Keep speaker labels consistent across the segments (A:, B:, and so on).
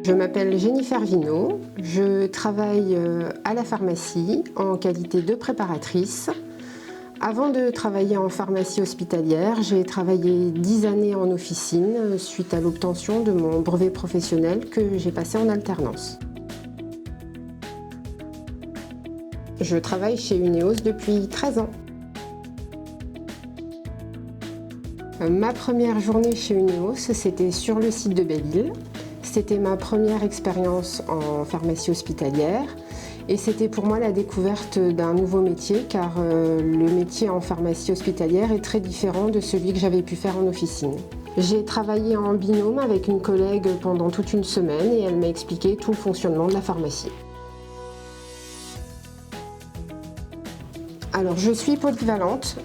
A: Je m'appelle Jennifer Vinault, je travaille à la pharmacie en qualité de préparatrice. Avant de travailler en pharmacie hospitalière, j'ai travaillé 10 années en officine suite à l'obtention de mon brevet professionnel que j'ai passé en alternance. Je travaille chez Uneos depuis 13 ans. Ma première journée chez Uneos, c'était sur le site de Belle-Île. C'était ma première expérience en pharmacie hospitalière et c'était pour moi la découverte d'un nouveau métier car le métier en pharmacie hospitalière est très différent de celui que j'avais pu faire en officine. J'ai travaillé en binôme avec une collègue pendant toute une semaine et elle m'a expliqué tout le fonctionnement de la pharmacie. Alors, je suis polyvalente.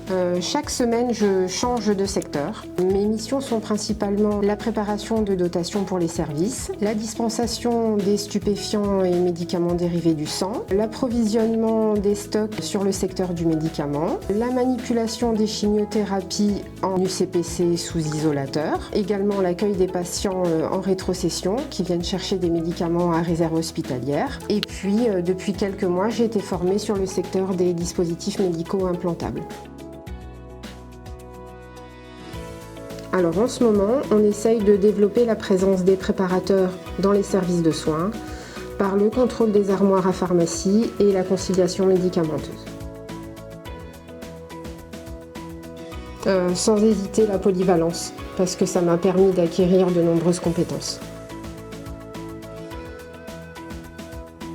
A: Chaque semaine, je change de secteur. Mes missions sont principalement la préparation de dotations pour les services, la dispensation des stupéfiants et médicaments dérivés du sang, l'approvisionnement des stocks sur le secteur du médicament, la manipulation des chimiothérapies en UCPC sous isolateur, également l'accueil des patients en rétrocession qui viennent chercher des médicaments à réserve hospitalière. Et puis, depuis quelques mois, j'ai été formée sur le secteur des dispositifs médicaux implantables. Alors en ce moment, on essaye de développer la présence des préparateurs dans les services de soins par le contrôle des armoires à pharmacie et la conciliation médicamenteuse. Sans hésiter la polyvalence, parce que ça m'a permis d'acquérir de nombreuses compétences.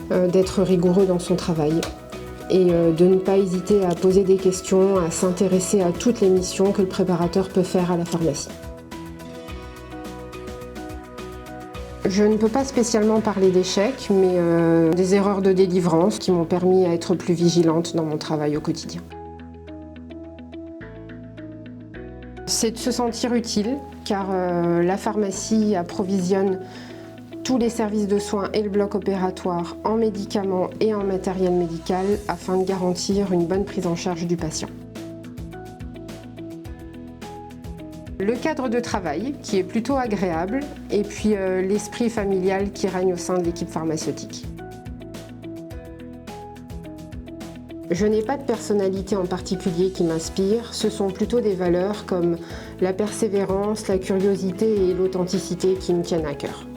A: D'être rigoureux dans son travail et de ne pas hésiter à poser des questions, à s'intéresser à toutes les missions que le préparateur peut faire à la pharmacie. Je ne peux pas spécialement parler d'échecs, mais des erreurs de délivrance qui m'ont permis à être plus vigilante dans mon travail au quotidien. C'est de se sentir utile, car la pharmacie approvisionne tous les services de soins et le bloc opératoire en médicaments et en matériel médical afin de garantir une bonne prise en charge du patient. Le cadre de travail qui est plutôt agréable et puis l'esprit familial qui règne au sein de l'équipe pharmaceutique. Je n'ai pas de personnalité en particulier qui m'inspire, ce sont plutôt des valeurs comme la persévérance, la curiosité et l'authenticité qui me tiennent à cœur.